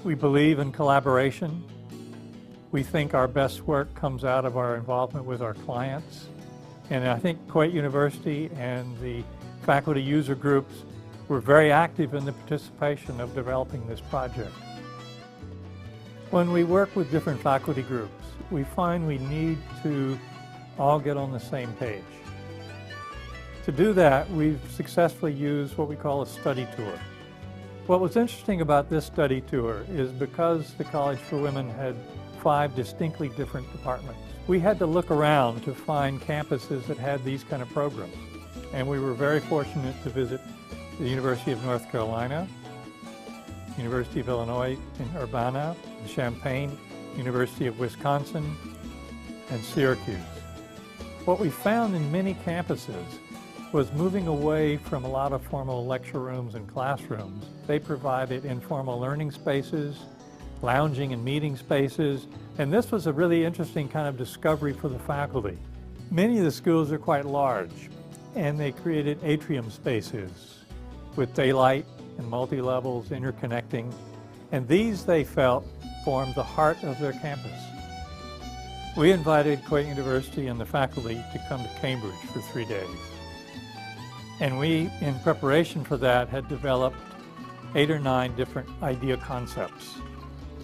We believe in collaboration. We think our best work comes out of our involvement with our clients. And I think Kuwait University and the faculty user groups were very active in the participation of developing this project. When we work with different faculty groups, we find we need to all get on the same page. To do that, we've successfully used what we call a study tour. What was interesting about this study tour is because the College for Women had 5 distinctly different departments, we had to look around to find campuses that had these kind of programs. And we were very fortunate to visit the University of North Carolina, University of Illinois in Urbana, Champaign, University of Wisconsin, and Syracuse. What we found in many campuses was moving away from a lot of formal lecture rooms and classrooms. They provided informal learning spaces, lounging and meeting spaces, and this was a really interesting kind of discovery for the faculty. Many of the schools are quite large, and they created atrium spaces with daylight and multi-levels interconnecting, and these, they felt, formed the heart of their campus. We invited Kuwait University and the faculty to come to Cambridge for 3 days. And we, in preparation for that, had developed 8 or 9 different idea concepts.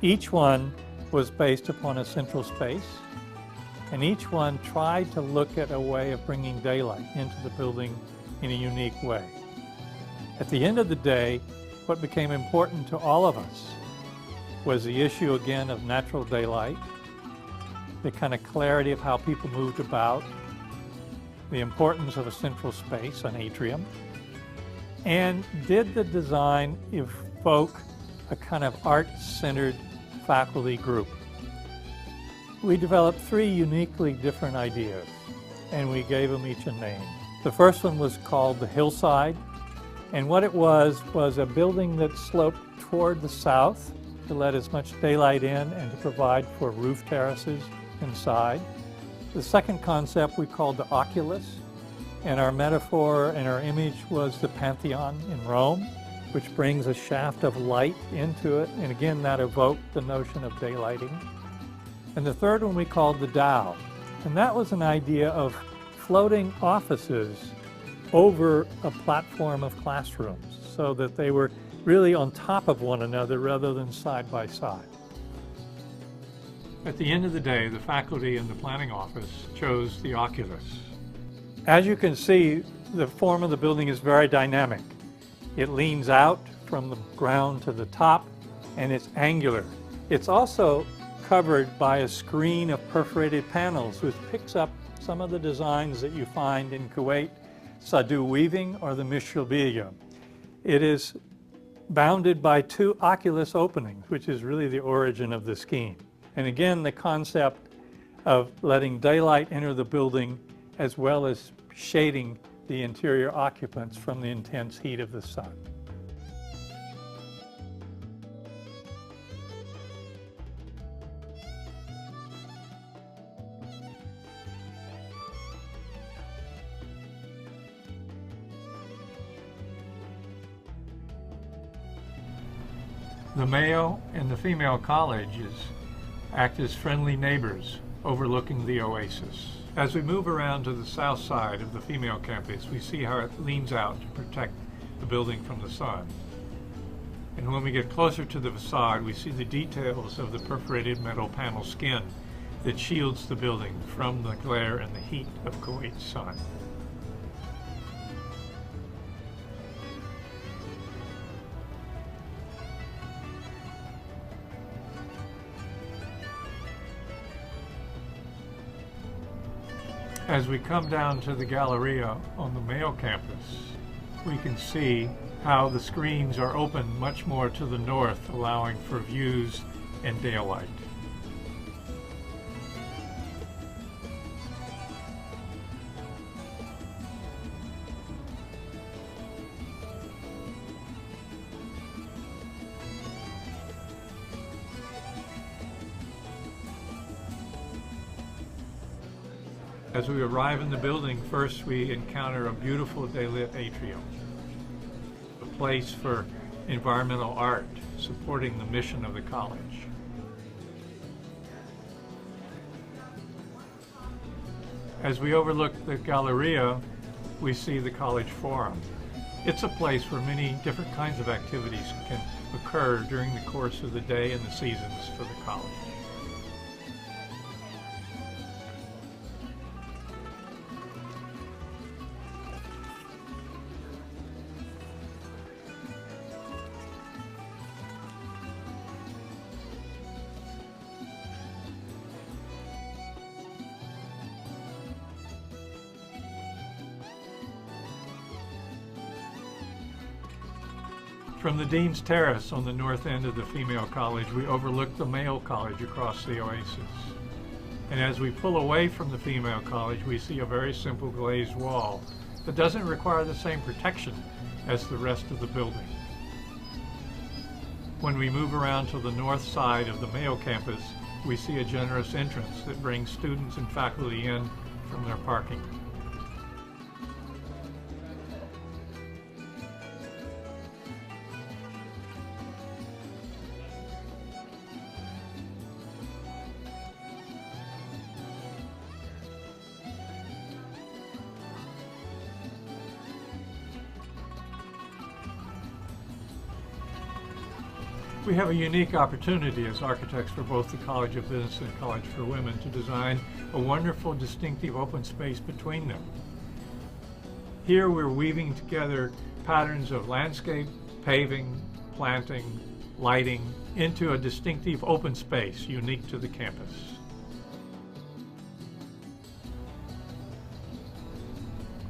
Each one was based upon a central space, and each one tried to look at a way of bringing daylight into the building in a unique way. At the end of the day, what became important to all of us was the issue again of natural daylight, the kind of clarity of how people moved about, the importance of a central space, an atrium, and did the design evoke a kind of art-centered faculty group. We developed 3 uniquely different ideas, and we gave them each a name. The first one was called the Hillside, and what it was a building that sloped toward the south to let as much daylight in and to provide for roof terraces inside. The second concept we called the Oculus, and our metaphor and our image was the Pantheon in Rome, which brings a shaft of light into it, and again that evoked the notion of daylighting. And the third one we called the Tao, and that was an idea of floating offices over a platform of classrooms so that they were really on top of one another rather than side by side. At the end of the day, the faculty and the planning office chose the Oculus. As you can see, the form of the building is very dynamic. It leans out from the ground to the top, and it's angular. It's also covered by a screen of perforated panels which picks up some of the designs that you find in Kuwait, Sadu weaving or the Mishrabiya. It is bounded by 2 oculus openings, which is really the origin of the scheme. And again, the concept of letting daylight enter the building as well as shading the interior occupants from the intense heat of the sun. The male and the female colleges act as friendly neighbors overlooking the oasis. As we move around to the south side of the female campus, we see how it leans out to protect the building from the sun. And when we get closer to the facade, we see the details of the perforated metal panel skin that shields the building from the glare and the heat of Kuwait's sun. As we come down to the Galleria on the male campus, we can see how the screens are open much more to the north, allowing for views and daylight. As we arrive in the building, first we encounter a beautiful daylit atrium, a place for environmental art, supporting the mission of the college. As we overlook the Galleria, we see the College Forum. It's a place where many different kinds of activities can occur during the course of the day and the seasons for the college. From the Dean's Terrace on the north end of the female college, we overlook the male college across the oasis. And as we pull away from the female college, we see a very simple glazed wall that doesn't require the same protection as the rest of the building. When we move around to the north side of the male campus, we see a generous entrance that brings students and faculty in from their parking. We have a unique opportunity as architects for both the College of Business and College for Women to design a wonderful, distinctive open space between them. Here we're weaving together patterns of landscape, paving, planting, lighting into a distinctive open space unique to the campus.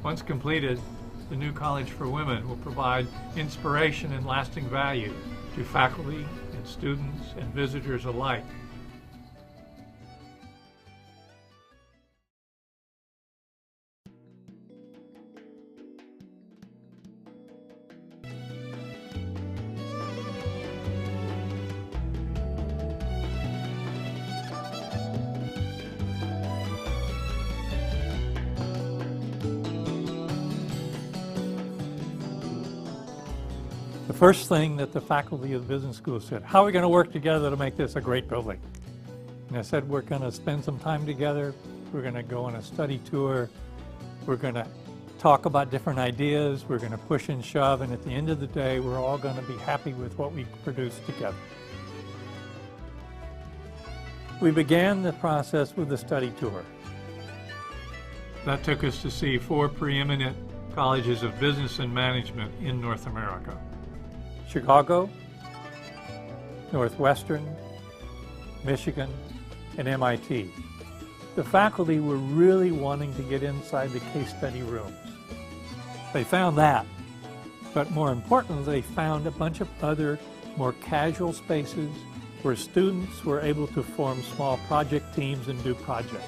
Once completed, the new College for Women will provide inspiration and lasting value to faculty and students and visitors alike. The first thing that the faculty of the business school said, how are we going to work together to make this a great building? And I said, we're going to spend some time together. We're going to go on a study tour. We're going to talk about different ideas. We're going to push and shove. And at the end of the day, we're all going to be happy with what we produce together. We began the process with a study tour. That took us to see 4 preeminent colleges of business and management in North America: Chicago, Northwestern, Michigan, and MIT. The faculty were really wanting to get inside the case study rooms. They found that, but more importantly, they found a bunch of other more casual spaces where students were able to form small project teams and do projects.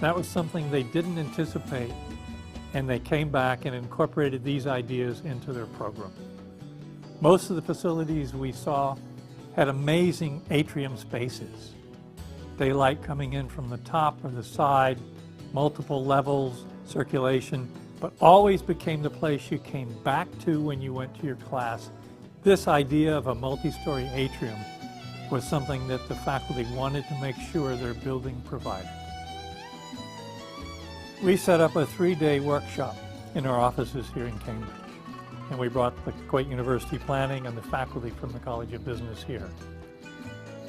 That was something they didn't anticipate, and they came back and incorporated these ideas into their program. Most of the facilities we saw had amazing atrium spaces. Daylight coming in from the top or the side, multiple levels, circulation, but always became the place you came back to when you went to your class. This idea of a multi-story atrium was something that the faculty wanted to make sure their building provided. We set up a 3-day workshop in our offices here in Cambridge, and we brought the Kuwait University Planning and the faculty from the College of Business here.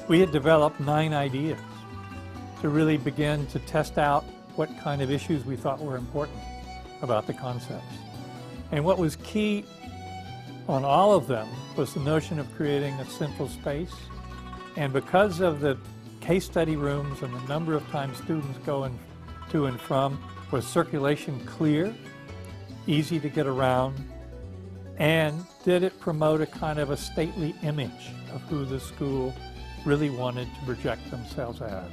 We had developed 9 ideas to really begin to test out what kind of issues we thought were important about the concepts. And what was key on all of them was the notion of creating a central space. And because of the case study rooms and the number of times students go to and from, was circulation clear, easy to get around, and did it promote a kind of a stately image of who the school really wanted to project themselves as.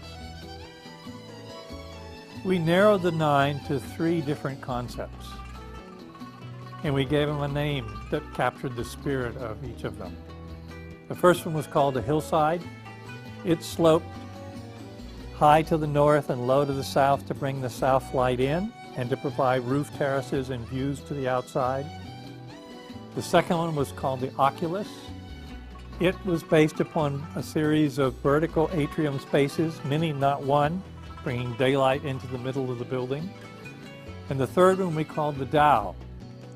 We narrowed the 9 to 3 different concepts, and we gave them a name that captured the spirit of each of them. The first one was called the Hillside. It sloped high to the north and low to the south to bring the south light in and to provide roof terraces and views to the outside. The second one was called the Oculus. It was based upon a series of vertical atrium spaces, many not one, bringing daylight into the middle of the building. And the third one we called the Dow,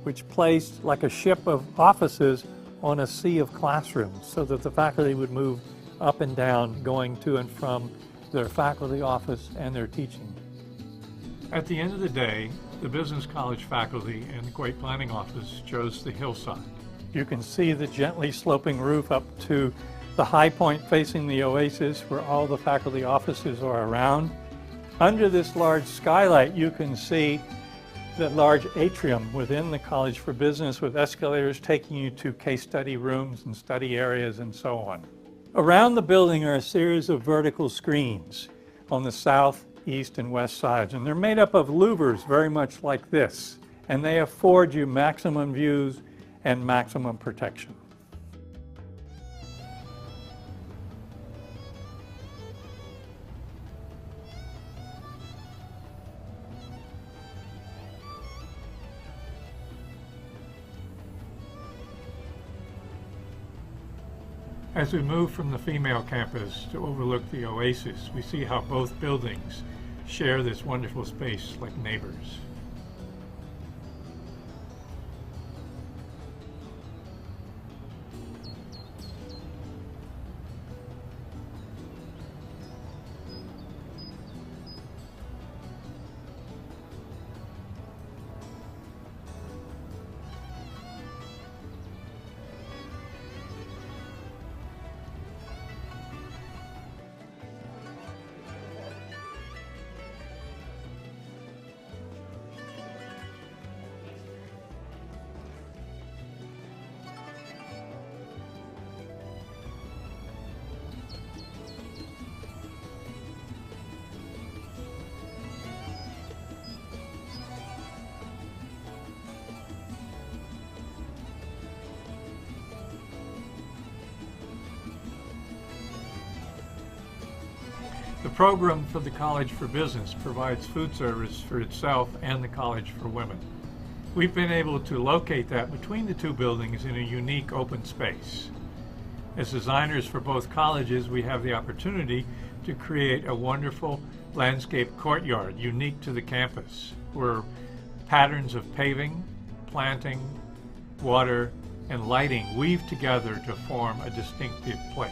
which placed like a ship of offices on a sea of classrooms so that the faculty would move up and down, going to and from their faculty office and their teaching. At the end of the day, the Business College faculty and the Kuwait Planning Office chose the hillside. You can see the gently sloping roof up to the high point facing the oasis where all the faculty offices are around. Under this large skylight, you can see the large atrium within the College for Business with escalators taking you to case study rooms and study areas and so on. Around the building are a series of vertical screens on the south, east, and west sides, and they're made up of louvers very much like this, and they afford you maximum views and maximum protection. As we move from the female campus to overlook the oasis, we see how both buildings share this wonderful space like neighbors. The program for the College for Business provides food service for itself and the College for Women. We've been able to locate that between the two buildings in a unique open space. As designers for both colleges, we have the opportunity to create a wonderful landscape courtyard unique to the campus, where patterns of paving, planting, water, and lighting weave together to form a distinctive place.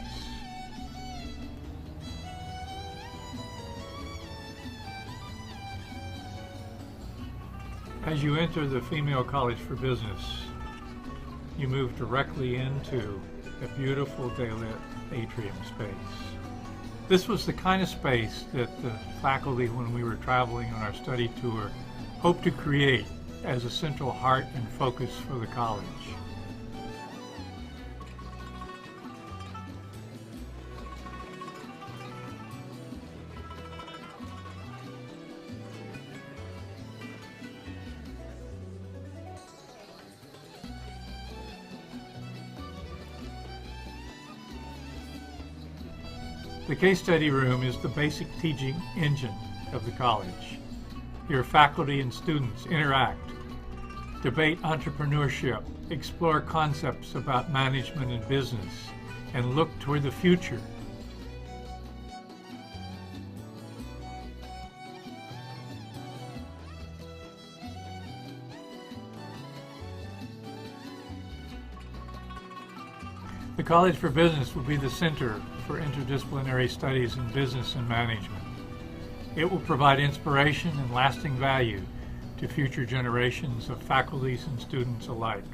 As you enter the Female College for Business, you move directly into a beautiful daylit atrium space. This was the kind of space that the faculty, when we were traveling on our study tour, hoped to create as a central heart and focus for the college. The case study room is the basic teaching engine of the college. Here faculty and students interact, debate entrepreneurship, explore concepts about management and business, and look toward the future. The College for Business will be the center for interdisciplinary studies in business and management. It will provide inspiration and lasting value to future generations of faculties and students alike.